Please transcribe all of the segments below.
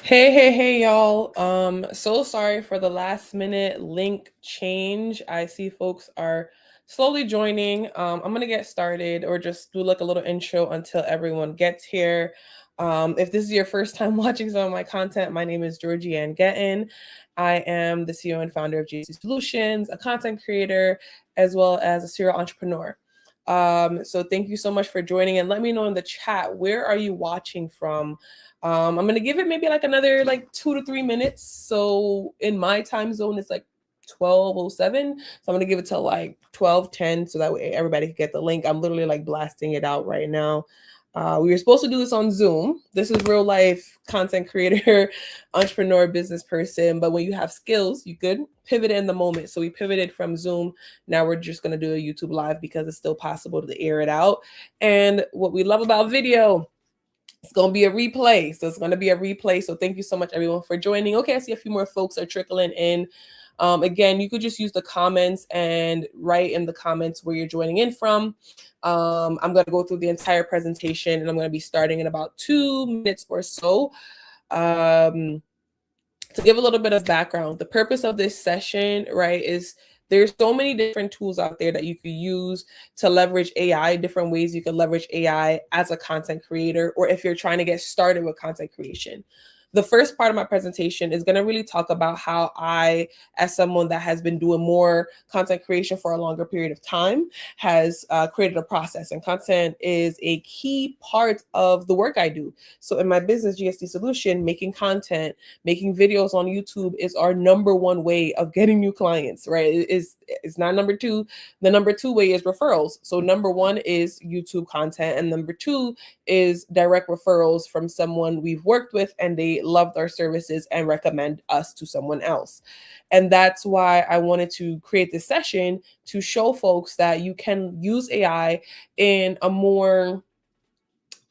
Hey, y'all. So sorry for the last minute link change. I see folks are slowly joining. I'm gonna get started or just do like a little intro until everyone gets here. If this is your first time watching some of my content, my name is Georgie-Ann. I am the CEO and founder of GC Solutions, a content creator, as well as a serial entrepreneur. So thank you so much for joining and let me know in the chat, where are you watching from? I'm gonna give it maybe like another like 2 to 3 minutes. So in my time zone, it's like 12:07. So I'm gonna give it till like 12:10 so that way everybody can get the link. I'm literally like blasting it out right now. We were supposed to do this on Zoom. This is real life content creator, entrepreneur, business person. But when you have skills, you could pivot in the moment. So we pivoted from Zoom. Now we're just gonna do a YouTube live because it's still possible to air it out. And what we love about video, it's going to be a replay. So it's going to be a replay. So thank you so much, everyone, for joining. Okay, I see a few more folks are trickling in. Again, you could just use the comments and write in the comments where you're joining in from. I'm going to go through the entire presentation, and I'm going to be starting in about 2 minutes or so. To give a little bit of background, the purpose of this session, right, is there's so many different tools out there that you could use to leverage AI, different ways you can leverage AI as a content creator, or if you're trying to get started with content creation. The first part of my presentation is going to really talk about how I, as someone that has been doing more content creation for a longer period of time, has created a process. And content is a key part of the work I do. So in my business, GSD Solution, making content, making videos on YouTube is our number one way of getting new clients, right? It's not number two. The number two way is referrals. So number one is YouTube content, and number two is direct referrals from someone we've worked with and they loved our services and recommend us to someone else. And that's why I wanted to create this session to show folks that you can use AI in a more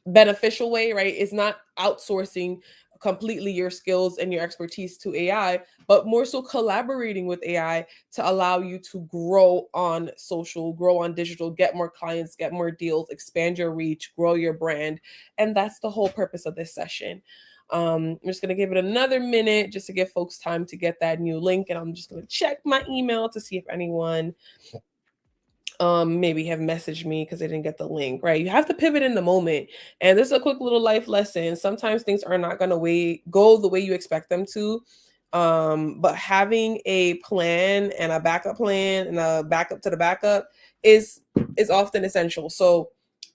beneficial way, right? It's not outsourcing completely your skills and your expertise to AI, but more so collaborating with AI to allow you to grow on social, grow on digital, get more clients, get more deals, expand your reach, grow your brand. And that's the whole purpose of this session. I'm just going to give it another minute just to give folks time to get that new link. And I'm just going to check my email to see if anyone maybe have messaged me because they didn't get the link, right? You have to pivot in the moment. And this is a quick little life lesson. Sometimes things are not going to go the way you expect them to. But having a plan and a backup plan and a backup to the backup is often essential. So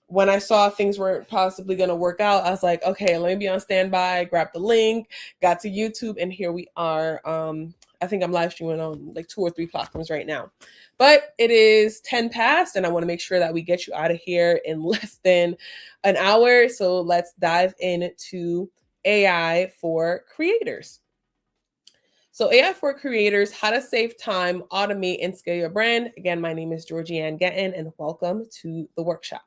when I saw things weren't possibly going to work out, I was like, okay, let me be on standby, grab the link, got to YouTube, and here we are. I think I'm live streaming on like 2 or 3 platforms right now. But it is 10 past, and I want to make sure that we get you out of here in less than an hour. So let's dive into AI for creators. So AI for creators, how to save time, automate, and scale your brand. Again, my name is Georgie-Ann, and welcome to the workshop.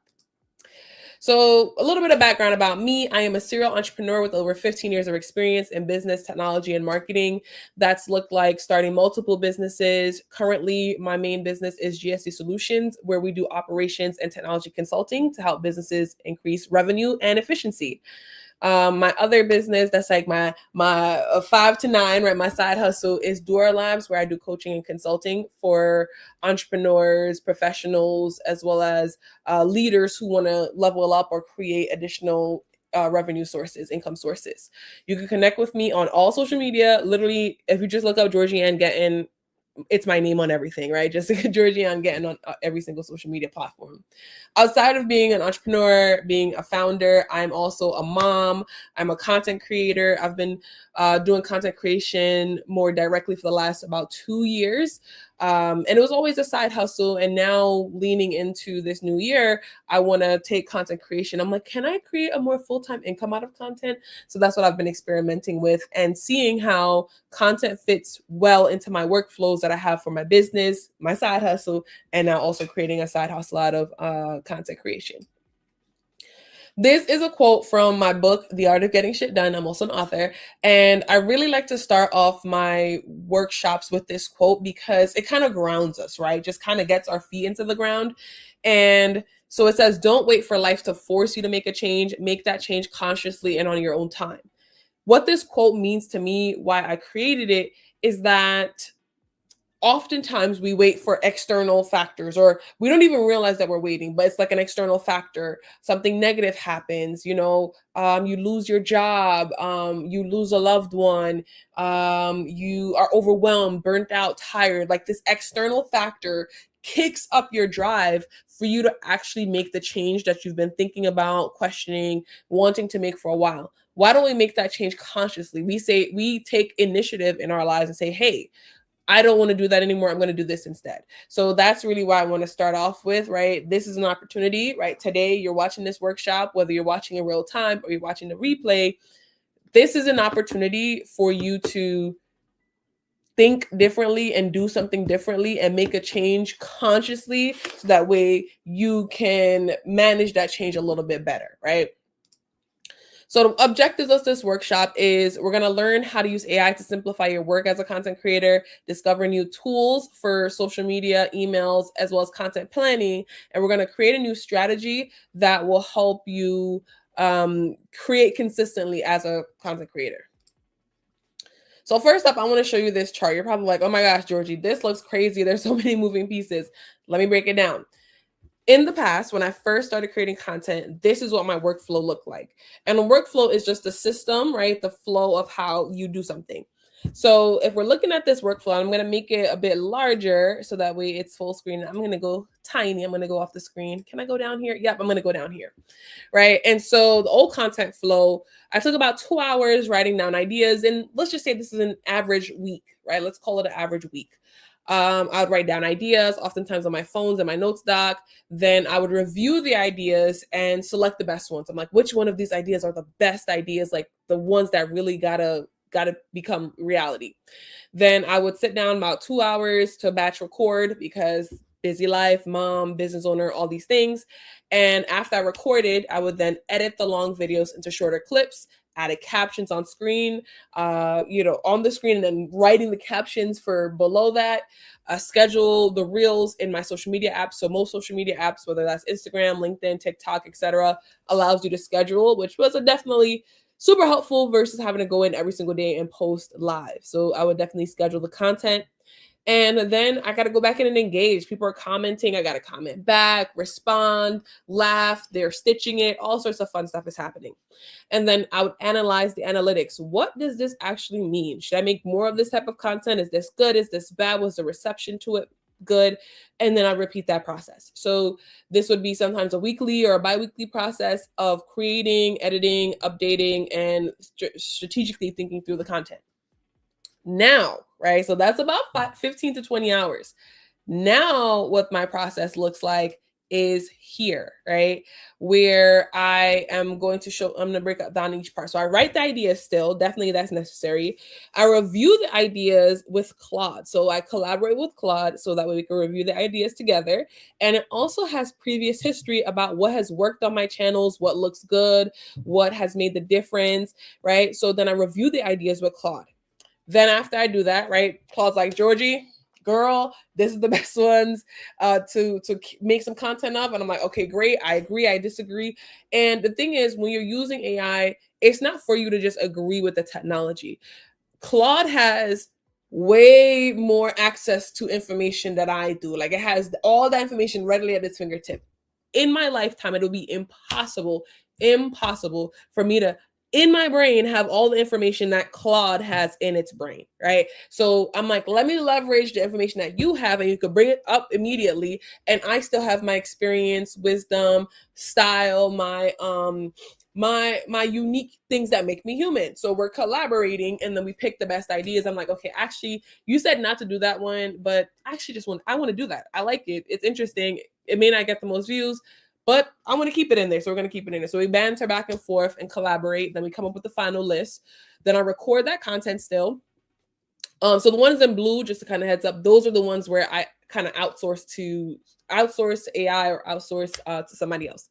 So a little bit of background about me. I am a serial entrepreneur with over 15 years of experience in business, technology, and marketing. That's looked like starting multiple businesses. Currently, my main business is GSD Solutions, where we do operations and technology consulting to help businesses increase revenue and efficiency. My other business, that's like my 5 to 9, right? My side hustle is Dura Labs, where I do coaching and consulting for entrepreneurs, professionals, as well as leaders who want to level up or create additional revenue sources, income sources. You can connect with me on all social media. Literally, if you just look up Georgie-Ann, it's my name on everything, right? Just Georgie-Ann on every single social media platform. Outside of being an entrepreneur, being a founder, I'm also a mom. I'm a content creator. I've been doing content creation more directly for the last about 2 years. And it was always a side hustle. And now leaning into this new year, I want to take content creation. I'm like, can I create a more full-time income out of content? So that's what I've been experimenting with and seeing how content fits well into my workflows that I have for my business, my side hustle, and now also creating a side hustle out of content creation. This is a quote from my book, The Art of Getting Shit Done. I'm also an author. And I really like to start off my workshops with this quote because it kind of grounds us, right? Just kind of gets our feet into the ground. And so it says, don't wait for life to force you to make a change. Make that change consciously and on your own time. What this quote means to me, why I created it, is that oftentimes we wait for external factors, or we don't even realize that we're waiting, but it's like an external factor. Something negative happens, you lose your job, you lose a loved one, you are overwhelmed, burnt out, tired. Like, this external factor kicks up your drive for you to actually make the change that you've been thinking about, questioning, wanting to make for a while. Why don't we make that change consciously? We take initiative in our lives and say, hey, I don't want to do that anymore. I'm going to do this instead. So that's really why I want to start off with, right? This is an opportunity, right? Today, you're watching this workshop, whether you're watching in real time or you're watching the replay. This is an opportunity for you to think differently and do something differently and make a change consciously, so that way you can manage that change a little bit better, right? So the objectives of this workshop is we're going to learn how to use AI to simplify your work as a content creator, discover new tools for social media, emails, as well as content planning. And we're going to create a new strategy that will help you create consistently as a content creator. So first up, I want to show you this chart. You're probably like, oh my gosh, Georgie, this looks crazy. There's so many moving pieces. Let me break it down. In the past, when I first started creating content, this is what my workflow looked like. And a workflow is just the system, right? The flow of how you do something. So if we're looking at this workflow, I'm going to make it a bit larger so that way it's full screen. I'm going to go tiny. I'm going to go off the screen. Can I go down here? Yep, I'm going to go down here. Right. And so the old content flow, I took about 2 hours writing down ideas. And let's just say this is an average week, right? Let's call it an average week. I would write down ideas, oftentimes on my phones and my notes doc. Then I would review the ideas and select the best ones. I'm like, which one of these ideas are the best ideas, like the ones that really gotta become reality. Then I would sit down about 2 hours to batch record, because busy life, mom, business owner, all these things. And after I recorded, I would then edit the long videos into shorter clips, added captions on screen, on the screen, and then writing the captions for below that. Schedule the reels in my social media apps. So most social media apps, whether that's Instagram, LinkedIn, TikTok, etc., allows you to schedule, which was definitely super helpful versus having to go in every single day and post live. So I would definitely schedule the content. And then I got to go back in and engage. People are commenting. I got to comment back, respond, laugh. They're stitching it. All sorts of fun stuff is happening. And then I would analyze the analytics. What does this actually mean? Should I make more of this type of content? Is this good? Is this bad? Was the reception to it good? And then I repeat that process. So this would be sometimes a weekly or a bi-weekly process of creating, editing, updating, and strategically thinking through the content. Now, right? So that's about 15 to 20 hours. Now, what my process looks like is here, right? Where I am going to I'm going to break down each part. So I write the ideas still, definitely that's necessary. I review the ideas with Claude. So I collaborate with Claude so that way we can review the ideas together. And it also has previous history about what has worked on my channels, what looks good, what has made the difference, right? So then I review the ideas with Claude. Then after I do that, right, Claude's like, Georgie, girl, this is the best ones to make some content of. And I'm like, okay, great. I agree. I disagree. And the thing is, when you're using AI, it's not for you to just agree with the technology. Claude has way more access to information that I do. Like, it has all that information readily at its fingertip. In my lifetime, it'll be impossible for me to, in my brain, have all the information that Claude has in its brain, right? So I'm like, let me leverage the information that you have, and you could bring it up immediately. And I still have my experience, wisdom, style, my unique things that make me human. So we're collaborating, and then we pick the best ideas. I'm like, okay, actually, you said not to do that one, but I actually I want to do that. I like it. It's interesting. It may not get the most views, but I want to keep it in there. So we're going to keep it in there. So we banter back and forth and collaborate. Then we come up with the final list. Then I record that content still. So the ones in blue, just to kind of heads up, those are the ones where I kind of outsource to AI or outsource to somebody else.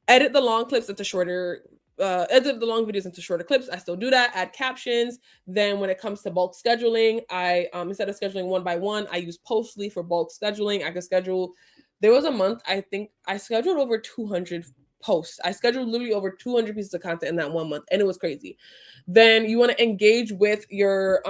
Edit the long clips into shorter, edit the long videos into shorter clips. I still do that. Add captions. Then when it comes to bulk scheduling, I instead of scheduling one by one, I use Postly for bulk scheduling. I could schedule. There was a month, I think I scheduled over 200 posts. I scheduled literally over 200 pieces of content in that 1 month, and it was crazy. Then you want to engage with your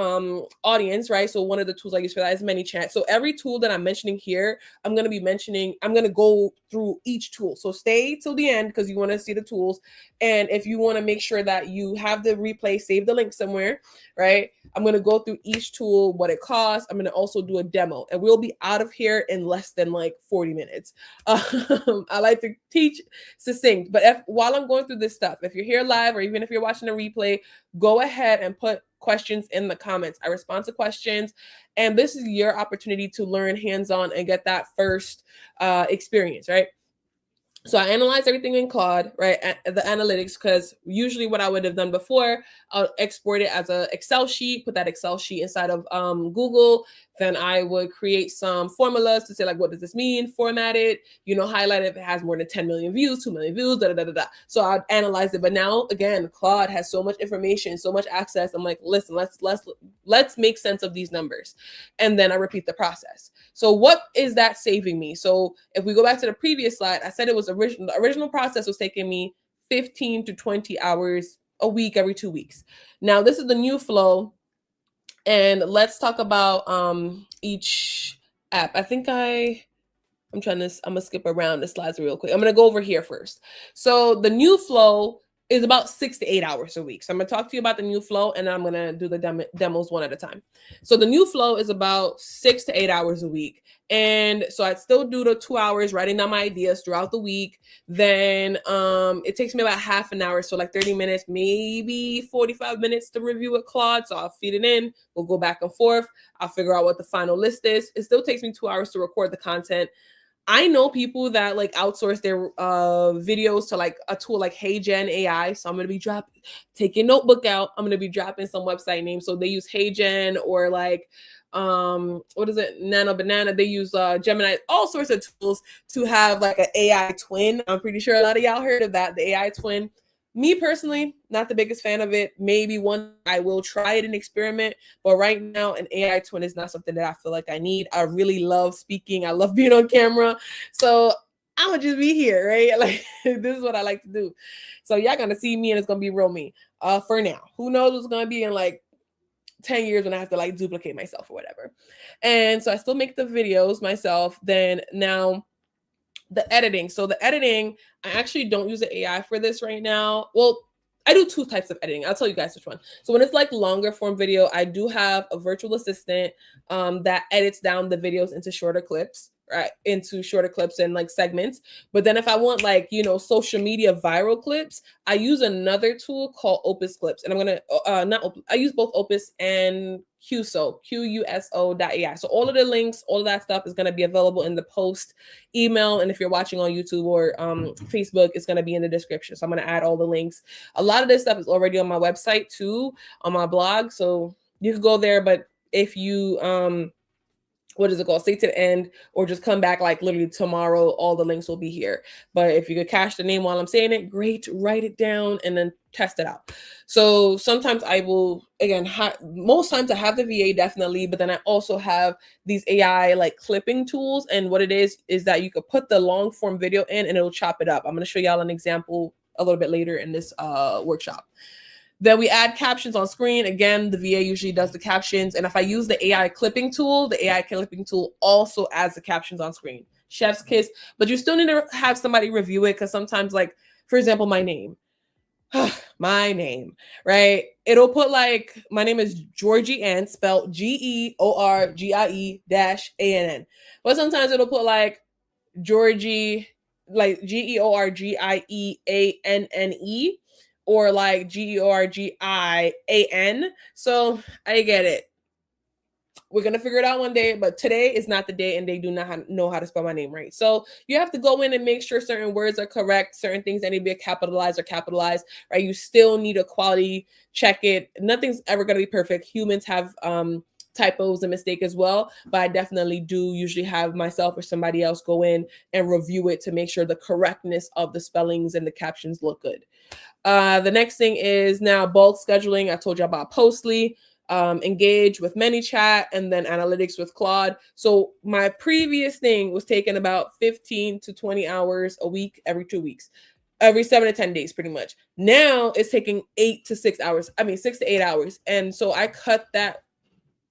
audience, right? So one of the tools I use for that is ManyChat. So every tool that I'm mentioning here, I'm going to go through each tool. So stay till the end because you want to see the tools. And if you want to make sure that you have the replay, save the link somewhere, right? I'm going to go through each tool, what it costs. I'm going to also do a demo, and we'll be out of here in less than like 40 minutes. I like to teach succinct, but while I'm going through this stuff, if you're here live or even if you're watching a replay, go ahead and put questions in the comments. I respond to questions, and this is your opportunity to learn hands-on and get that first experience, right? So I analyze everything in Claude, right? The analytics, because usually what I would have done before, I'll export it as an Excel sheet, put that Excel sheet inside of Google. Then I would create some formulas to say, like, what does this mean? Format it, highlight it if it has more than 10 million views, 2 million views, da da da da. So I'd analyze it. But now, again, Claude has so much information, so much access. I'm like, listen, let's make sense of these numbers. And then I repeat the process. So what is that saving me? So if we go back to the previous slide, I said it was the original process was taking me 15 to 20 hours a week, every 2 weeks. Now this is the new flow. And let's talk about each app. I'm gonna skip around the slides real quick. I'm gonna go over here first. So the new flow is about 6 to 8 hours a week. So I'm gonna talk to you about the new flow, and then I'm gonna do the demos one at a time. So the new flow is about 6 to 8 hours a week. And so I'd still do the 2 hours writing down my ideas throughout the week. Then it takes me about half an hour, so like 30 minutes, maybe 45 minutes to review with Claude. So I'll feed it in, we'll go back and forth. I'll figure out what the final list is. It still takes me 2 hours to record the content. I know people that like outsource their videos to like a tool like HeyGen AI. So I'm going to be take your notebook out. I'm going to be dropping some website names. So they use HeyGen or like, what is it? Nano Banana. They use Gemini, all sorts of tools to have like an AI twin. I'm pretty sure a lot of y'all heard of that, the AI twin. Me personally, not the biggest fan of it. Maybe one I will try it and experiment, but right now an AI twin is not something that I feel like I need. I really love speaking. I love being on camera. So I'm gonna just be here, right? Like this is what I like to do. So y'all gonna see me and it's gonna be real me for now. Who knows what's gonna be in like 10 years when I have to like duplicate myself or whatever. And so I still make the videos myself. Then now the editing. So the editing, I actually don't use the AI for this right now. Well, I do 2 types of editing. I'll tell you guys which one. So when it's like longer form video, I do have a virtual assistant that edits down the videos into shorter clips, right? Into shorter clips and like segments. But then if I want like, social media viral clips, I use another tool called Opus Clips. And I'm going to, I use both Opus and QUSO.ai. So all of the links, all of that stuff is going to be available in the post email. And if you're watching on YouTube or Facebook, it's going to be in the description. So I'm going to add all the links. A lot of this stuff is already on my website too, on my blog. So you can go there. But if you, what is it called? Stay to the end or just come back like literally tomorrow. All the links will be here. But if you could catch the name while I'm saying it, great. Write it down and then test it out. So sometimes I will, again, most times I have the VA definitely, but then I also have these AI like clipping tools. And what it is that you could put the long form video in and it'll chop it up. I'm going to show y'all an example a little bit later in this workshop. Then we add captions on screen. Again, the VA usually does the captions. And if I use the AI clipping tool, the AI clipping tool also adds the captions on screen. Chef's kiss. But you still need to have somebody review it because sometimes, like, for example, my name. My name, right? It'll put like, my name is Georgie-Ann, spelled GEORGIE-ANN. But sometimes it'll put like Georgie, like GEORGIEANNE. Or like GEORGIAN. So I get it. We're going to figure it out one day, but today is not the day and they do not know how to spell my name right. So you have to go in and make sure certain words are correct, certain things that need to be capitalized or capitalized, right? You still need a quality check it. Nothing's ever going to be perfect. Humans have typos and mistake as well, but I definitely do usually have myself or somebody else go in and review it to make sure the correctness of the spellings and the captions look good. The next thing is now bulk scheduling. I told you about Postly, Engage with ManyChat, and then analytics with Claude. So my previous thing was taking about 15 to 20 hours a week, every 2 weeks. every 7 to 10 days, pretty much. Now it's taking 8 to 6 hours. I mean, 6 to 8 hours. And so I cut that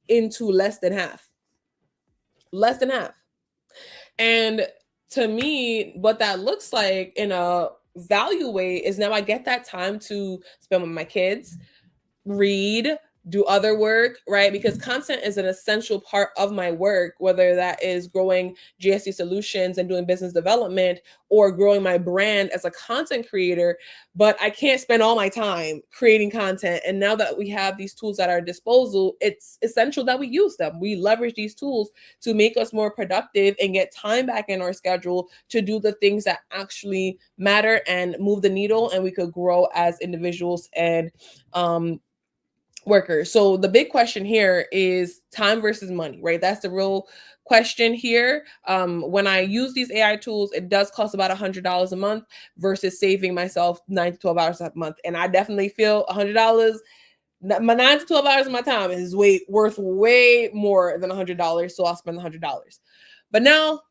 into less than half. Less than half. And to me, what that looks like in a value way is now I get that time to spend with my kids, read, do other work, right? Because content is an essential part of my work, whether that is growing GSC solutions and doing business development or growing my brand as a content creator. But I can't spend all my time creating content. And now that we have these tools at our disposal, it's essential that we use them. We leverage these tools to make us more productive and get time back in our schedule to do the things that actually matter and move the needle, and we could grow as individuals and workers. So the big question here is time versus money, right? That's the real question here. When I use these AI tools, it does cost about $100 a month versus saving myself 9 to 12 hours a month. And I definitely feel $100, my 9 to 12 hours of my time is worth way more than $100. So I'll spend $100. But now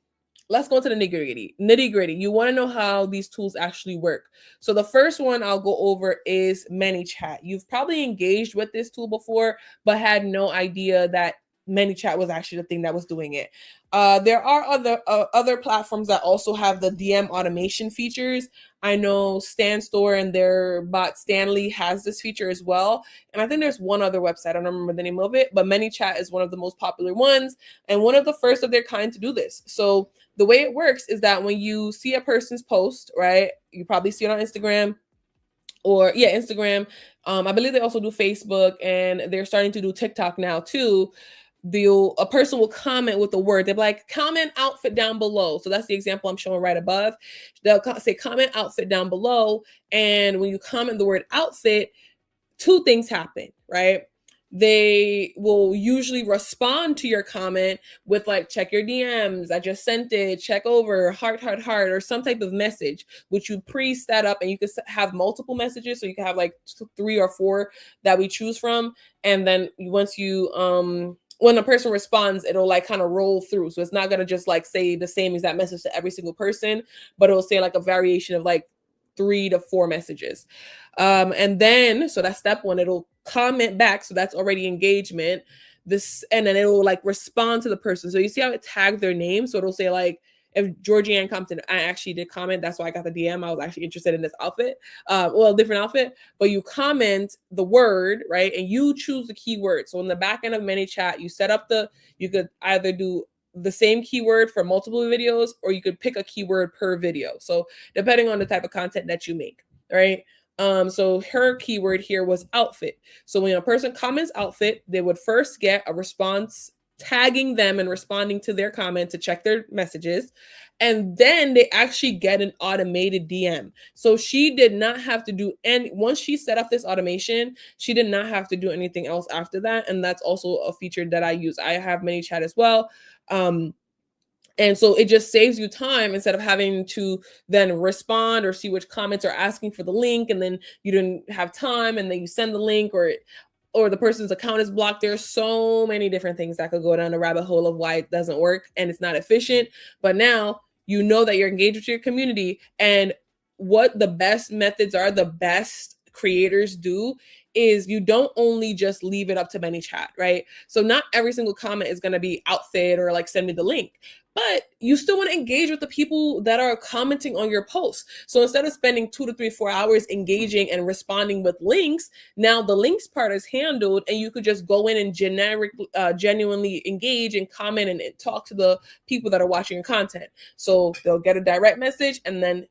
let's go to the nitty gritty. You want to know how these tools actually work. So the first one I'll go over is ManyChat. You've probably engaged with this tool before, but had no idea that ManyChat was actually the thing that was doing it. There are other platforms that also have the DM automation features. I know StanStore and their bot Stanley has this feature as well. And I think there's one other website, I don't remember the name of it, but ManyChat is one of the most popular ones and one of the first of their kind to do this. So the way it works is that when you see a person's post, right, you probably see it on Instagram or Instagram. I believe they also do Facebook, and they're starting to do TikTok now too. A person will comment with the word. They're like, comment outfit down below. So that's the example I'm showing right above. They'll say comment outfit down below. And when you comment the word outfit, two things happen, right? They will usually respond to your comment with like, check your DMs, I just sent it, check over, heart, or some type of message, which you pre-set up, and you can have multiple messages. So you can have like 3 or 4 that we choose from. And then once you, when a person responds, it'll like kind of roll through. So it's not going to just like say the same exact message to every single person, but it'll say like a variation of like 3 to 4 messages. And then, so that's step 1, it'll comment back. So that's already engagement. And then it'll like respond to the person. So you see how it tagged their name. So it'll say like, if Georgie-Ann Compton, I actually did comment. That's why I got the DM. I was actually interested in this outfit. Different outfit, but you comment the word, right? And you choose the keyword. So in the back end of ManyChat, you set up you could either do the same keyword for multiple videos, or you could pick a keyword per video. So depending on the type of content that you make, right? So her keyword here was outfit. So when a person comments outfit, they would first get a response tagging them and responding to their comment to check their messages. And then they actually get an automated DM. So she did not have to do once she set up this automation, she did not have to do anything else after that. And that's also a feature that I use. I have ManyChat as well. And so it just saves you time instead of having to then respond or see which comments are asking for the link, and then you didn't have time, and then you send the link, or the person's account is blocked. There's so many different things that could go down the rabbit hole of why it doesn't work and it's not efficient. But now you know that you're engaged with your community, and what the best methods are, the best creators do is you don't only just leave it up to ManyChat, right? So not every single comment is going to be outfit or like send me the link, but you still want to engage with the people that are commenting on your posts. So instead of spending 2 to 3, 4 hours engaging and responding with links, now the links part is handled, and you could just go in and genuinely engage and comment and talk to the people that are watching your content. So they'll get a direct message, and then,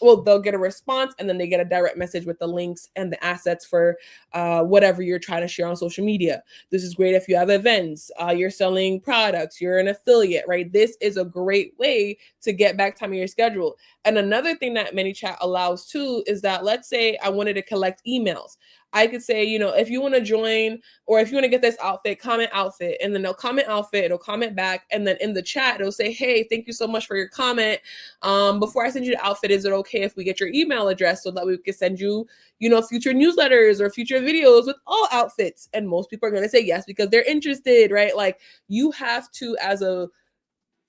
they'll get a response, and then they get a direct message with the links and the assets for whatever you're trying to share on social media. This is great if you have events, you're selling products, you're an affiliate, right? This is a great way to get back time in your schedule. And another thing that ManyChat allows too is that, let's say I wanted to collect emails. I could say, if you want to join, or if you want to get this outfit, comment outfit, and then they'll comment outfit, it'll comment back, and then in the chat it'll say, hey, thank you so much for your comment. Before I send you the outfit, is it okay if we get your email address so that we can send you, future newsletters or future videos with all outfits? And most people are going to say yes because they're interested, right? Like, you have to,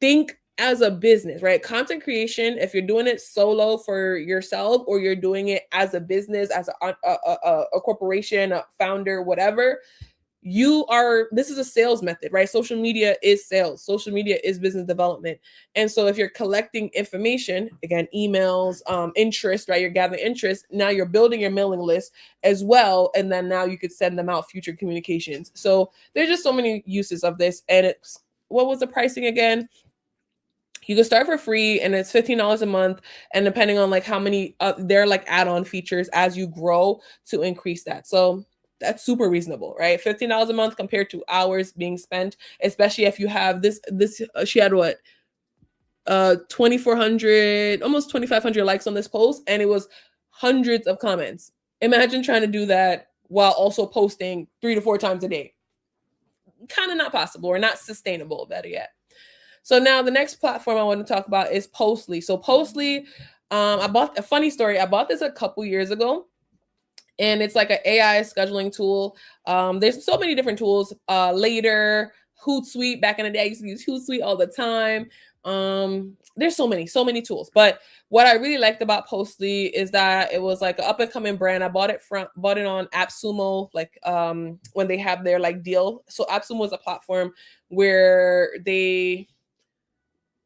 think as a business, right? Content creation, if you're doing it solo for yourself or you're doing it as a business, as a corporation, a founder, whatever, this is a sales method, right? Social media is sales. Social media is business development. And so if you're collecting information, again, emails, interest, right? You're gathering interest. Now you're building your mailing list as well. And then now you could send them out future communications. So there's just so many uses of this. And what was the pricing again? You can start for free and it's $15 a month. And depending on like how many, they're like add-on features as you grow to increase that. So that's super reasonable, right? $15 a month compared to hours being spent, especially if you have she had what? 2,400, almost 2,500 likes on this post. And it was hundreds of comments. Imagine trying to do that while also posting 3 to 4 times a day. Kind of not possible or not sustainable, better yet. So now the next platform I want to talk about is Postly. So Postly, I bought a funny story. I bought this a couple years ago, and it's like an AI scheduling tool. There's so many different tools. Later, Hootsuite. Back in the day, I used to use Hootsuite all the time. There's so many tools. But what I really liked about Postly is that it was like an up and coming brand. I bought it on AppSumo, like when they have their like deal. So AppSumo is a platform where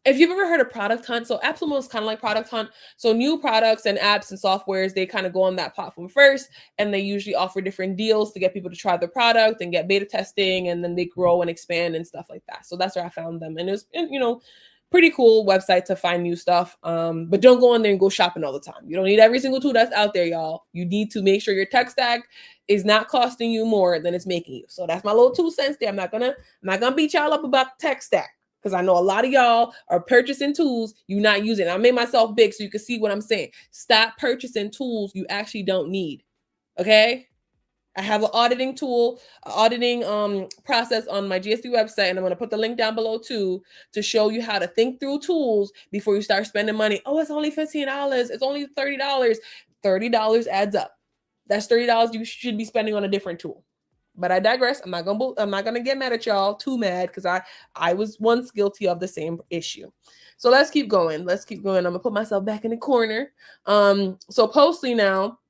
if you've ever heard of Product Hunt, so AppSumo is kind of like Product Hunt. So new products and apps and softwares, they kind of go on that platform first, and they usually offer different deals to get people to try the product and get beta testing, and then they grow and expand and stuff like that. So that's where I found them, and it was, pretty cool website to find new stuff. But don't go on there and go shopping all the time. You don't need every single tool that's out there, y'all. You need to make sure your tech stack is not costing you more than it's making you. So that's my little 2 cents there. I'm not gonna beat y'all up about tech stack, because I know a lot of y'all are purchasing tools you're not using. I made myself big so you can see what I'm saying. Stop purchasing tools you actually don't need. Okay? I have an auditing tool, auditing process on my GSD website, and I'm going to put the link down below too to show you how to think through tools before you start spending money. Oh, it's only $15. It's only $30. $30 adds up. That's $30 you should be spending on a different tool. But I digress. I'm not gonna get mad at y'all, too mad, because I was once guilty of the same issue. So let's keep going. I'm gonna put myself back in the corner. So Postly now,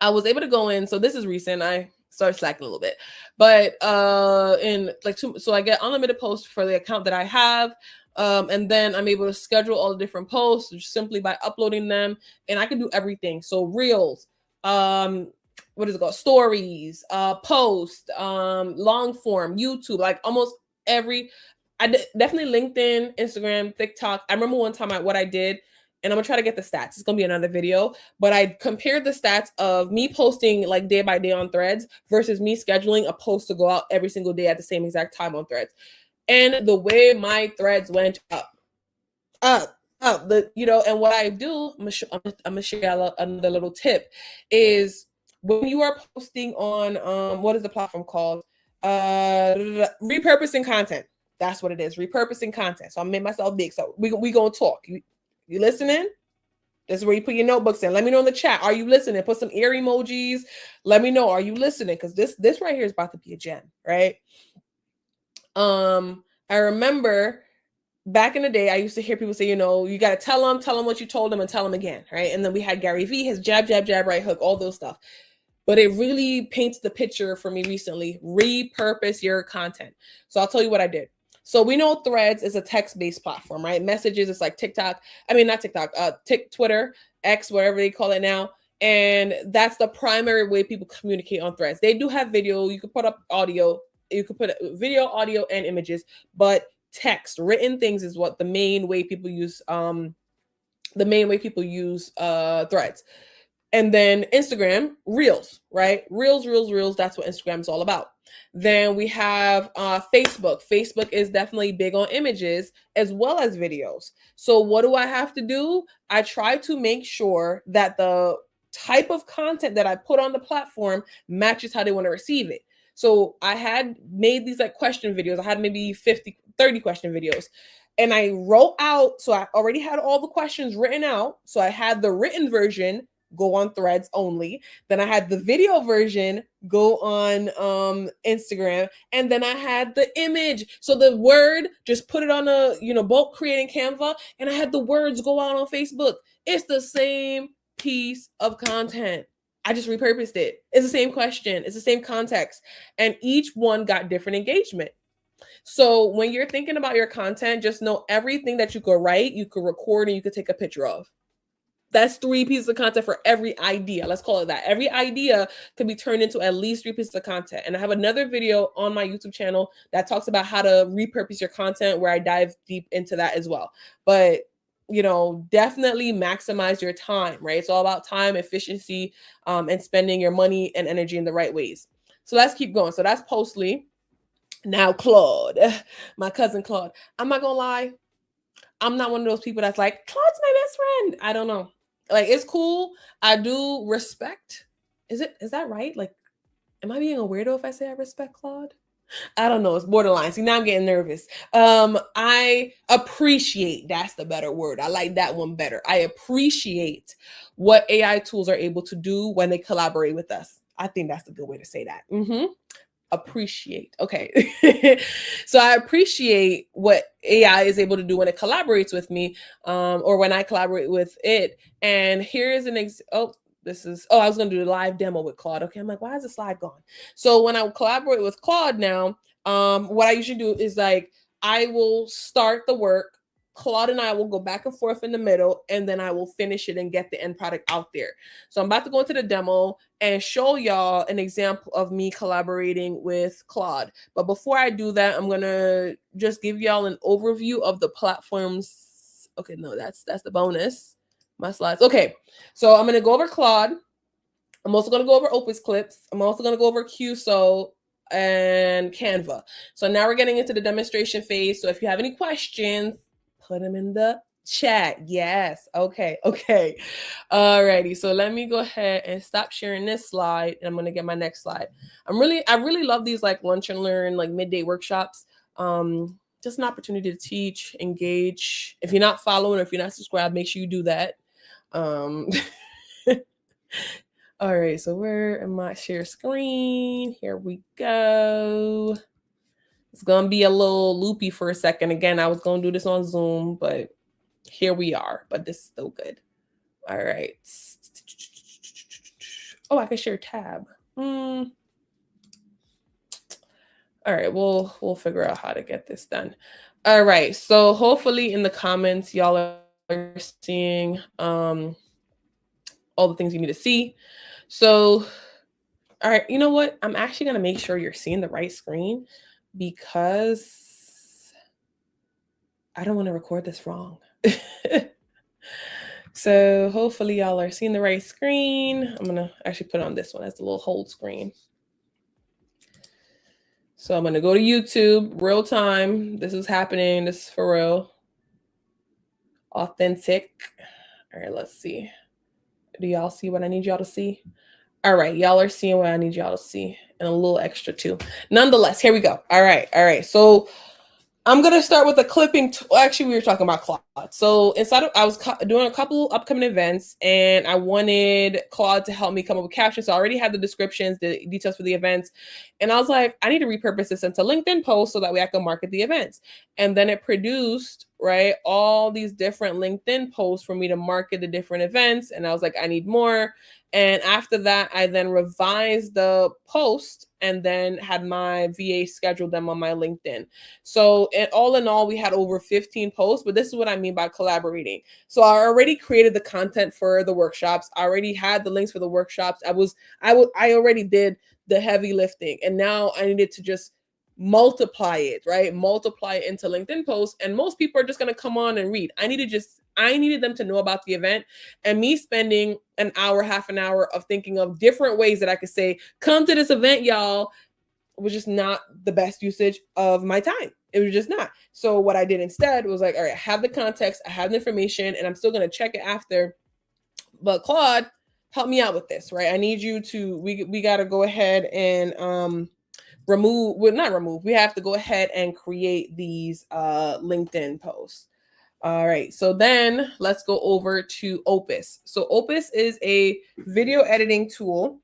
I was able to go in. So this is recent. I started slacking a little bit, but so I get unlimited posts for the account that I have. And then I'm able to schedule all the different posts just simply by uploading them, and I can do everything. So reels, what is it called? Stories, post, long form, YouTube, like almost definitely LinkedIn, Instagram, TikTok. I remember one time what I did, and I'm gonna try to get the stats. It's gonna be another video, but I compared the stats of me posting like day by day on Threads versus me scheduling a post to go out every single day at the same exact time on Threads. And the way my Threads went up. And what I do, I'm gonna share another little tip, is when you are posting on what is the platform called? Repurposing content. That's what it is. Repurposing content. So I made myself big. So we gonna talk. You listening? This is where you put your notebooks in. Let me know in the chat. Are you listening? Put some ear emojis. Let me know. Are you listening? Because this right here is about to be a gem, right? I remember back in the day, I used to hear people say, you got to tell them what you told them and tell them again, right? And then we had Gary Vee, his jab, right hook, all those stuff. But it really paints the picture for me recently. Repurpose your content. So I'll tell you what I did. So we know Threads is a text-based platform, right? Messages, it's like TikTok. I mean, not TikTok, Twitter, X, whatever they call it now. And that's the primary way people communicate on Threads. They do have video. You could put up audio. You could put video, audio, and images. But text, written things is what the main way people use. Threads. And then Instagram, Reels, right? Reels. That's what Instagram is all about. Then we have Facebook. Facebook is definitely big on images as well as videos. So what do I have to do? I try to make sure that the type of content that I put on the platform matches how they want to receive it. So I had made these like question videos. I had maybe 30 question videos. And I wrote out, so I already had all the questions written out. So I had the written version go on Threads only. Then I had the video version go on Instagram, and then I had the image. So the word, just put it on a, bulk creating Canva, and I had the words go out on Facebook. It's the same piece of content. I just repurposed it. It's the same question. It's the same context. And each one got different engagement. So when you're thinking about your content, just know everything that you could write, you could record, and you could take a picture of. That's 3 pieces of content for every idea. Let's call it that. Every idea could be turned into at least 3 pieces of content. And I have another video on my YouTube channel that talks about how to repurpose your content, where I dive deep into that as well. But definitely maximize your time, right? It's all about time, efficiency, and spending your money and energy in the right ways. So let's keep going. So that's Postly. Now Claude, my cousin Claude. I'm not gonna lie, I'm not one of those people that's like, Claude's my best friend. I don't know. Like, it's cool. I do respect. Is that right? Like, am I being a weirdo if I say I respect Claude? I don't know. It's borderline. See, now I'm getting nervous. I appreciate, that's the better word. I like that one better. I appreciate what AI tools are able to do when they collaborate with us. I think that's a good way to say that. Appreciate. Okay. So I appreciate what AI is able to do when it collaborates with me, or when I collaborate with it. And here's an I was going to do a live demo with Claude. Okay. I'm like, why is the slide gone? So when I collaborate with Claude now, what I usually do is, like, I will start the work. Claude and I will go back and forth in the middle, and then I will finish it and get the end product out there. So I'm about to go into the demo and show y'all an example of me collaborating with Claude. But before I do that, I'm going to just give y'all an overview of the platforms. Okay, no, that's the bonus. My slides. Okay, so I'm going to go over Claude. I'm also going to go over Opus Clips. I'm also going to go over QSO and Canva. So now we're getting into the demonstration phase. So if you have any questions, put them in the chat. Yes. Okay. Alrighty. So let me go ahead and stop sharing this slide, and I'm going to get my next slide. I really love these, like, lunch and learn, like, midday workshops. Just an opportunity to teach, engage. If you're not following, or if you're not subscribed, make sure you do that. All right. So where am I? Share screen. Here we go. It's going to be a little loopy for a second. Again, I was going to do this on Zoom, but here we are. But this is still good. All right. Oh, I can share tab. All right. We'll figure out how to get this done. All right. So hopefully in the comments, y'all are seeing all the things you need to see. So, all right. You know what? I'm actually going to make sure you're seeing the right screen, because I don't want to record this wrong. So hopefully y'all are seeing the right screen. I'm going to actually put on this one as a little hold screen. So I'm going to go to YouTube, real time. This is happening. This is for real. Authentic. All right, let's see. Do y'all see what I need y'all to see? All right, y'all are seeing what I need y'all to see, and a little extra too. Nonetheless, here we go. All right. So I'm going to start with the clipping. Actually, we were talking about Claude. So I was doing a couple upcoming events, and I wanted Claude to help me come up with captions. So I already had the descriptions, the details for the events. And I was like, I need to repurpose this into LinkedIn posts so that way I can market the events. And then it produced, right, all these different LinkedIn posts for me to market the different events. And I was like, I need more. And after that, I then revised the post and then had my VA schedule them on my LinkedIn. So all in all, we had over 15 posts, but this is what I mean by collaborating. So I already created the content for the workshops. I already had the links for the workshops. I already did the heavy lifting, and now I needed to just multiply it, right? Multiply it into LinkedIn posts. And most people are just going to come on and read. I needed them to know about the event, and me spending an hour, half an hour of thinking of different ways that I could say, come to this event, y'all, was just not the best usage of my time. It was just not. So what I did instead was like, all right, I have the context, I have the information, and I'm still going to check it after. But Claude, help me out with this, right? I need you to, we got to go ahead and we have to go ahead and create these LinkedIn posts. All right, so then let's go over to Opus. So Opus is a video editing tool.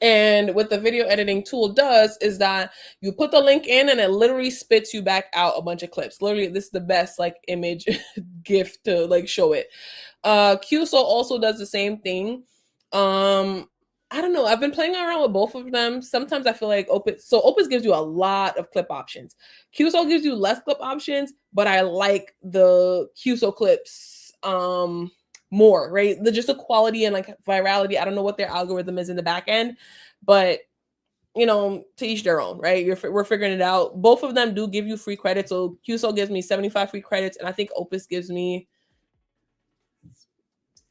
And what the video editing tool does is that you put the link in and it literally spits you back out a bunch of clips. Literally, this is the best like image gift to like show it. QSO also does the same thing. I don't know. I've been playing around with both of them. Sometimes I feel like Opus gives you a lot of clip options. QSO gives you less clip options, but I like the QSO clips more, right? Just the quality and like virality. I don't know what their algorithm is in the back end, but you know, to each their own, right? We're figuring it out. Both of them do give you free credits. So QSO gives me 75 free credits, and I think Opus gives me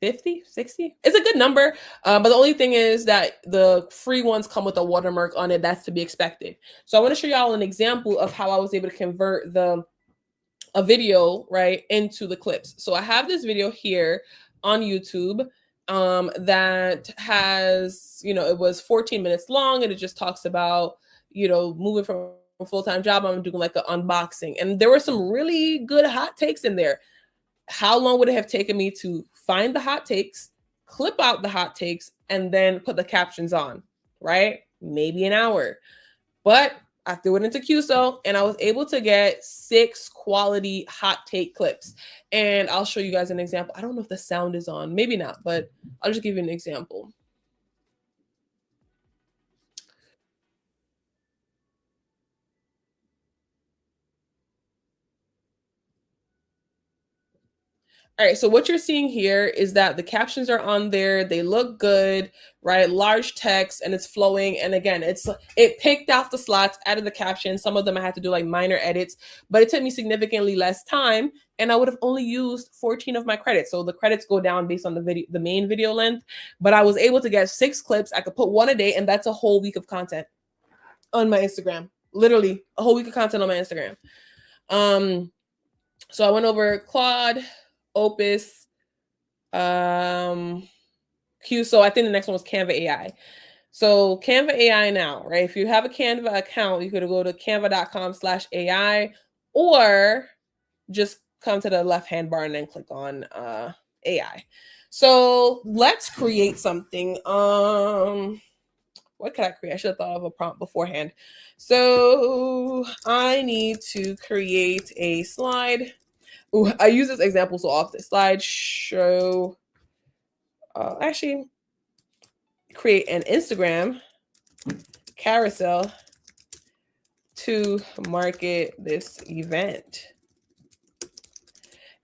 50, 60. It's a good number. But the only thing is that the free ones come with a watermark on it. That's to be expected. So I want to show y'all an example of how I was able to convert a video, right, into the clips. So I have this video here on YouTube that has, you know, it was 14 minutes long, and it just talks about, you know, moving from a full-time job. I'm doing like an unboxing, and there were some really good hot takes in there. How long would it have taken me to find the hot takes, clip out the hot takes, and then put the captions on, right? Maybe an hour. But I threw it into QSO and I was able to get 6 quality hot take clips. And I'll show you guys an example. I don't know if the sound is on, maybe not, but I'll just give you an example. All right, so what you're seeing here is that the captions are on there. They look good, right? Large text and it's flowing. And again, it picked out the slots, added the captions. Some of them I had to do like minor edits, but it took me significantly less time, and I would have only used 14 of my credits. So the credits go down based on the main video length, but I was able to get 6 clips. I could put one a day, and that's a whole week of content on my Instagram. Literally a whole week of content on my Instagram. So I went over Claude, Opus, QSO. I think the next one was Canva AI. So Canva AI now, right? If you have a Canva account, you could go to canva.com/AI, or just come to the left-hand bar and then click on AI. So let's create something. What could I create? I should have thought of a prompt beforehand. So I need to create a slide. Ooh, I use this example so often. Slideshow. Actually, create an Instagram carousel to market this event.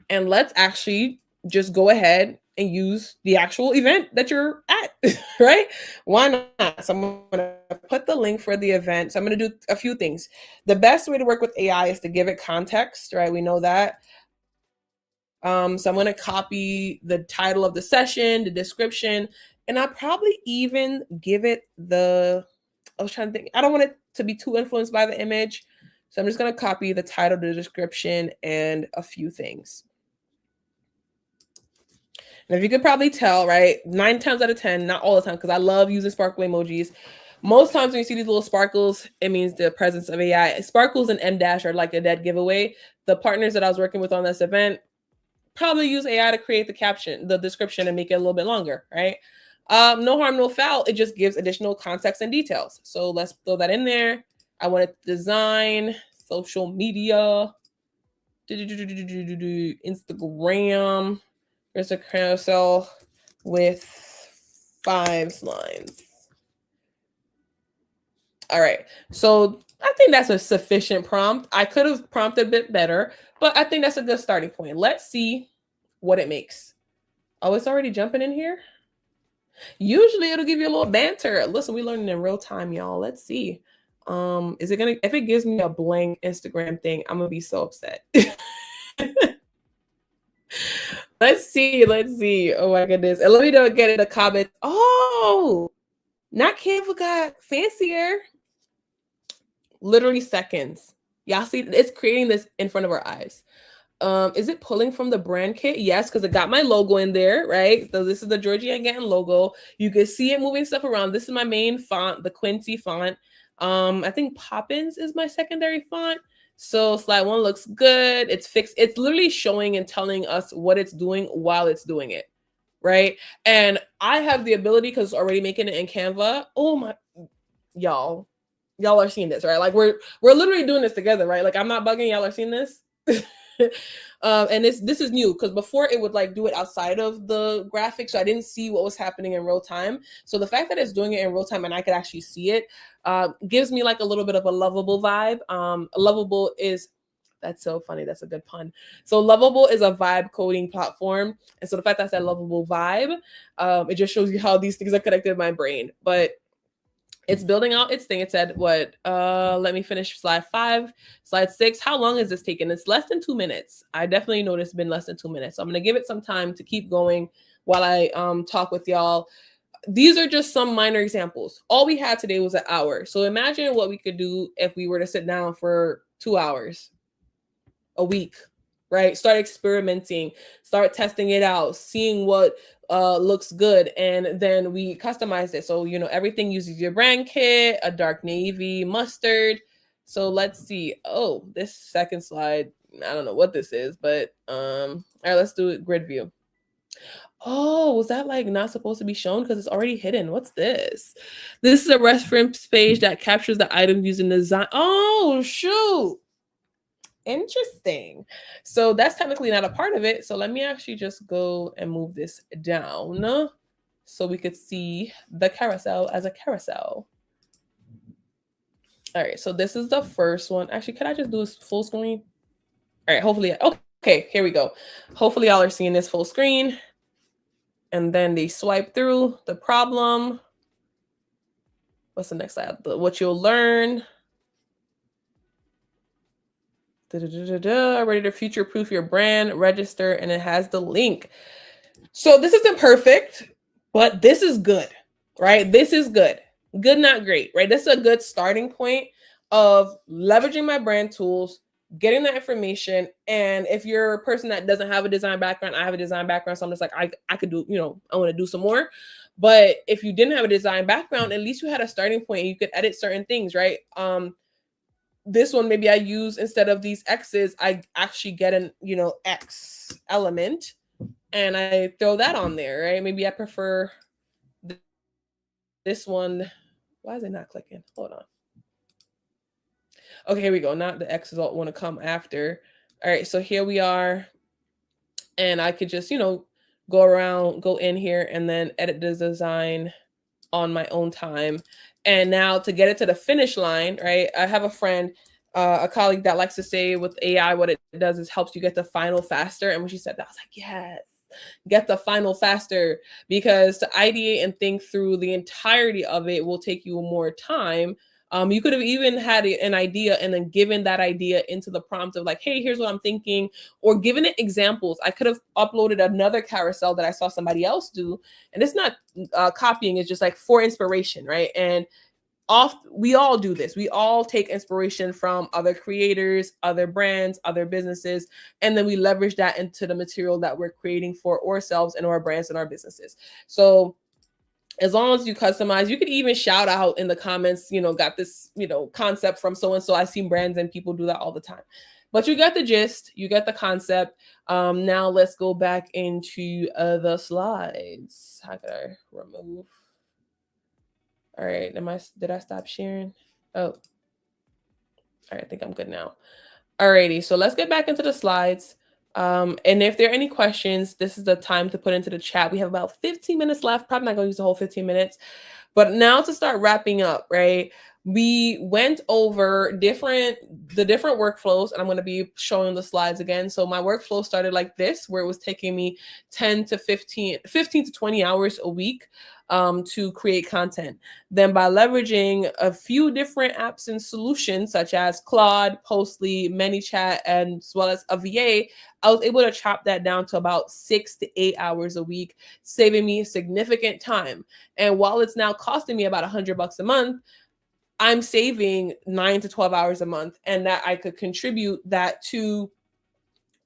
And let's actually just go ahead and use the actual event that you're at, right? Why not? So I'm going to put the link for the event. So I'm going to do a few things. The best way to work with AI is to give it context, right? We know that. So I'm going to copy the title of the session, the description, and I'll probably even give it I was trying to think, I don't want it to be too influenced by the image. So I'm just going to copy the title, the description, and a few things. And if you could probably tell, right, 9 times out of 10, not all the time, because I love using sparkle emojis. Most times when you see these little sparkles, it means the presence of AI. Sparkles and M- are like a dead giveaway. The partners that I was working with on this event probably use AI to create the caption, the description, and make it a little bit longer, right? No harm, no foul. It just gives additional context and details. So let's throw that in there. I want to design social media, Instagram. There's a carousel with 5 lines. All right. So I think that's a sufficient prompt. I could have prompted a bit better, but I think that's a good starting point. Let's see what it makes. Oh, it's already jumping in here. Usually it'll give you a little banter. Listen, we're learning in real time, y'all. Let's see. Is it gonna, if it gives me a blank Instagram thing, I'm gonna be so upset. Let's see. Oh my goodness. And let me know, get in the comments. Oh, not Canva got fancier. Literally seconds. Y'all see, it's creating this in front of our eyes. Is it pulling from the brand kit? Yes, because it got my logo in there, right? So this is the Georgie-Ann logo. You can see it moving stuff around. This is my main font, the Quincy font. I think Poppins is my secondary font. So slide 1 looks good. It's fixed. It's literally showing and telling us what it's doing while it's doing it, right? And I have the ability, because it's already making it in Canva. Oh my, y'all are seeing this, right? Like we're literally doing this together, right? Like I'm not bugging, y'all are seeing this. And this is new, because before it would like do it outside of the graphic, so I didn't see what was happening in real time. So the fact that it's doing it in real time and I could actually see it gives me like a little bit of a Lovable vibe. Lovable is, that's so funny, that's a good pun. So Lovable is a vibe coding platform, and so the fact that that Lovable vibe, it just shows you how these things are connected in my brain. But it's building out its thing. It said, what? Let me finish slide 5. Slide 6. How long is this taking? It's less than 2 minutes. I definitely noticed it's been less than 2 minutes. So I'm gonna give it some time to keep going while I talk with y'all. These are just some minor examples. All we had today was an hour. So imagine what we could do if we were to sit down for 2 hours a week, right? Start experimenting, start testing it out, seeing what looks good, and then we customize it. So everything uses your brand kit, a dark navy, mustard. So let's see. Oh, this second slide, I don't know what this is, but all right, let's do it. Grid view. Oh, was that like not supposed to be shown because it's already hidden? What's this? This is a reference page that captures the item using design. Oh shoot, interesting. So that's technically not a part of it. So let me actually just go and move this down so we could see the carousel as a carousel. All right, so this is the first one. Actually, could I just do this full screen? All right, hopefully, okay, here we go. Hopefully y'all are seeing this full screen. And then they swipe through the problem. What's the next slide? What you'll learn. Ready to future-proof your brand, register, and it has the link. So this isn't perfect, but this is good, right? This is good. Good, not great, right? This is a good starting point of leveraging my brand tools, getting that information. And if you're a person that doesn't have a design background, I have a design background, so I'm just like, I could do, I want to do some more. But if you didn't have a design background, at least you had a starting point and you could edit certain things, right? This one, maybe I use, instead of these X's, I actually get an, X element and I throw that on there, right? Maybe I prefer this one. Why is it not clicking? Hold on. Okay, here we go. Not the X's all want to come after. All right, so here we are. And I could just, go around, go in here and then edit the design on my own time. And now to get it to the finish line, right? I have a friend, a colleague that likes to say with AI, what it does is helps you get the final faster. And when she said that, I was like, yes, get the final faster, because to ideate and think through the entirety of it will take you more time. You could have even had an idea and then given that idea into the prompt of like, hey, here's what I'm thinking, or given it examples. I could have uploaded another carousel that I saw somebody else do. And it's not copying, it's just like for inspiration, right? And we all do this. We all take inspiration from other creators, other brands, other businesses, and then we leverage that into the material that we're creating for ourselves and our brands and our businesses. So as long as you customize, you could even shout out in the comments, got this, concept from so-and-so. I've seen brands and people do that all the time. But you get the gist, you get the concept. Now let's go back into the slides. How could I remove? All right, did I stop sharing? Oh, all right, I think I'm good now. Alrighty, so let's get back into the slides. And if there are any questions, this is the time to put into the chat. We have about 15 minutes left. Probably not going to use the whole 15 minutes. But now to start wrapping up, right? We went over the different workflows, and I'm going to be showing the slides again. So my workflow started like this, where it was taking me 15 to 20 hours a week to create content. Then by leveraging a few different apps and solutions such as Claude, Postly, ManyChat, and as well as a VA, I was able to chop that down to about 6 to 8 hours a week, saving me significant time. And while it's now costing me about $100 a month, I'm saving 9 to 12 hours a month, and that I could contribute that to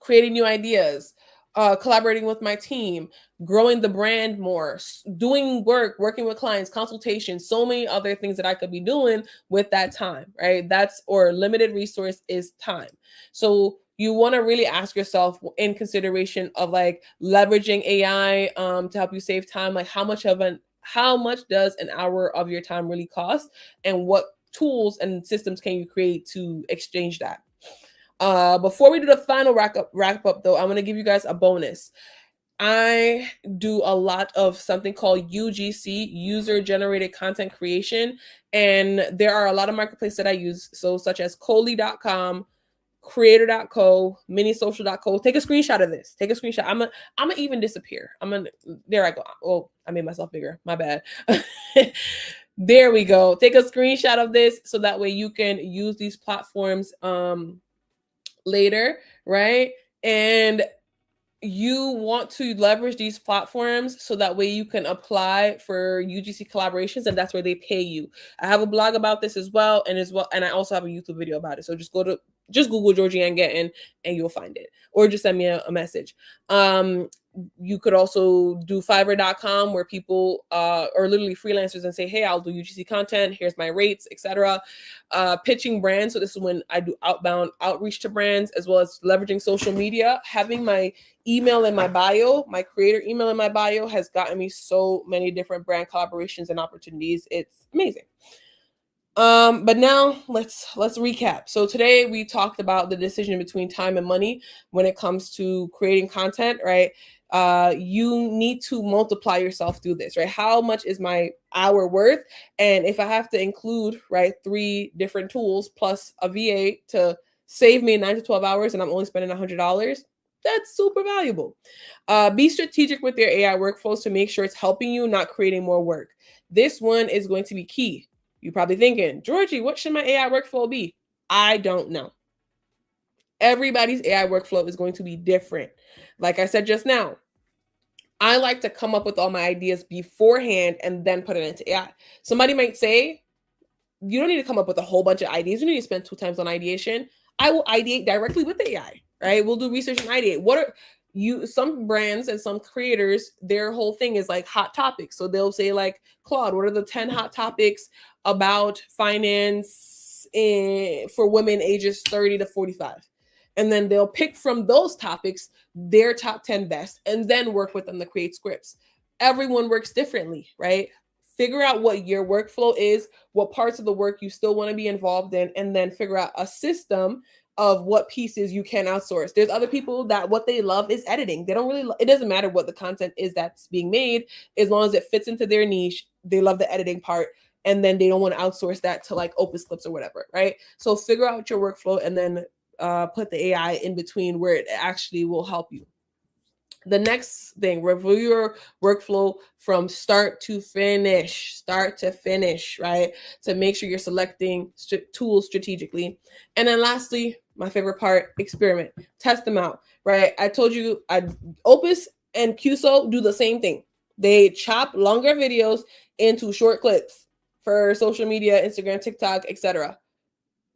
creating new ideas, collaborating with my team, growing the brand more, doing work, working with clients, consultations, so many other things that I could be doing with that time, right? That's, or limited resource is time. So you want to really ask yourself, in consideration of like leveraging AI to help you save time, like how much does an hour of your time really cost, and what tools and systems can you create to exchange that? Before we do the final wrap up though, I'm going to give you guys a bonus. I do a lot of something called UGC, user generated content creation, and there are a lot of marketplaces that I use, so such as Coley.com, creator.co, minisocial.co. Take a screenshot of this. Take a screenshot. I'm gonna even disappear. There I go. Oh, I made myself bigger. My bad. There we go. Take a screenshot of this so that way you can use these platforms later, right? And you want to leverage these platforms so that way you can apply for UGC collaborations, and that's where they pay you. I have a blog about this as well, and I also have a YouTube video about it. So just Google Georgie-Ann and you'll find it, or just send me a message. You could also do Fiverr.com, where people are literally freelancers and say, hey, I'll do UGC content, here's my rates, etc. Pitching brands. So this is when I do outbound outreach to brands, as well as leveraging social media. Having my email in my bio, my creator email in my bio, has gotten me so many different brand collaborations and opportunities. It's amazing. But now let's recap. So today we talked about the decision between time and money when it comes to creating content, right? You need to multiply yourself through this, right? How much is my hour worth? And if I have to include, right, 3 different tools plus a VA to save me 9 to 12 hours, and I'm only spending $100, that's super valuable. Be strategic with your AI workflows to make sure it's helping you, not creating more work. This one is going to be key. You're probably thinking, Georgie, what should my AI workflow be? I don't know. Everybody's AI workflow is going to be different. Like I said just now, I like to come up with all my ideas beforehand and then put it into AI. Somebody might say, you don't need to come up with a whole bunch of ideas. You need to spend 2 times on ideation. I will ideate directly with the AI, right? We'll do research and ideate. Some brands and some creators, their whole thing is like hot topics. So they'll say like, Claude, what are the 10 hot topics about finance for women ages 30 to 45? And then they'll pick from those topics their top 10 best and then work with them to create scripts. Everyone works differently, right? Figure out what your workflow is, what parts of the work you still want to be involved in, and then figure out a system of what pieces you can outsource. There's other people that what they love is editing. They don't really, it doesn't matter what the content is that's being made, as long as it fits into their niche. They love the editing part, and then they don't want to outsource that to like Opus Clips or whatever, right? So figure out your workflow and then put the AI in between where it actually will help you. The next thing, review your workflow from start to finish, right? To make sure you're selecting tools strategically. And then lastly, my favorite part, experiment, test them out, right? I told you, Opus and QSO do the same thing. They chop longer videos into short clips for social media, Instagram, TikTok, etc.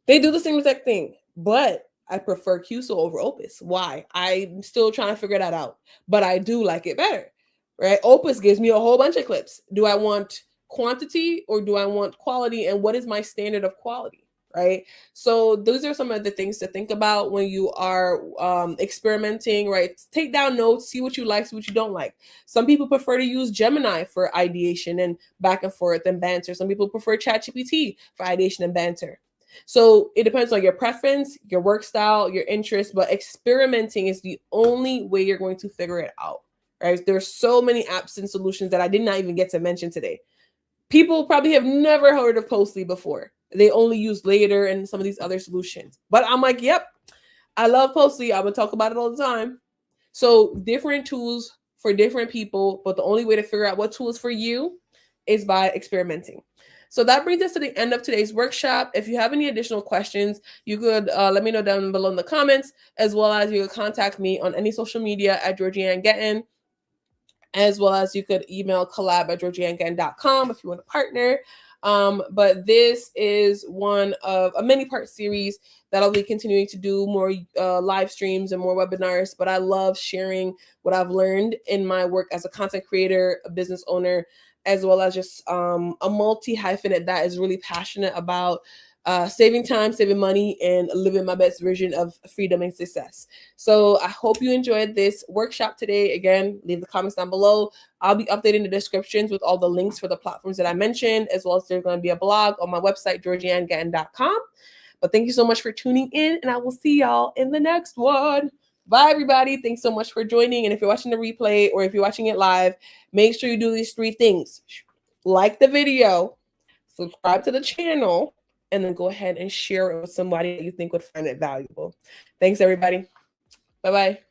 They do the same exact thing, but I prefer QSO over Opus. Why? I'm still trying to figure that out, but I do like it better, right? Opus gives me a whole bunch of clips. Do I want quantity or do I want quality? And what is my standard of quality, right? So those are some of the things to think about when you are experimenting, right? Take down notes, see what you like, see what you don't like. Some people prefer to use Gemini for ideation and back and forth and banter. Some people prefer ChatGPT for ideation and banter. So it depends on your preference, your work style, your interest, but experimenting is the only way you're going to figure it out, right? There's so many apps and solutions that I did not even get to mention today. People probably have never heard of Postly before. They only use Later and some of these other solutions. But I'm like, yep, I love Postly. I would talk about it all the time. So different tools for different people, but the only way to figure out what tool is for you is by experimenting. So that brings us to the end of today's workshop. If you have any additional questions, you could let me know down below in the comments, as well as you could contact me on any social media at Georgie-Ann, as well as you could email collab@georgieann.com if you want to partner. But this is one of a many part series that I'll be continuing to do more live streams and more webinars. But I love sharing what I've learned in my work as a content creator, a business owner, as well as just a multi-hyphenate that is really passionate about saving time, saving money, and living my best version of freedom and success. So I hope you enjoyed this workshop today. Again, leave the comments down below. I'll be updating the descriptions with all the links for the platforms that I mentioned, as well as there's going to be a blog on my website, georgieanngatton.com. But thank you so much for tuning in, and I will see y'all in the next one. Bye, everybody. Thanks so much for joining. And if you're watching the replay or if you're watching it live, make sure you do these 3 things. Like the video, subscribe to the channel, and then go ahead and share it with somebody that you think would find it valuable. Thanks, everybody. Bye-bye.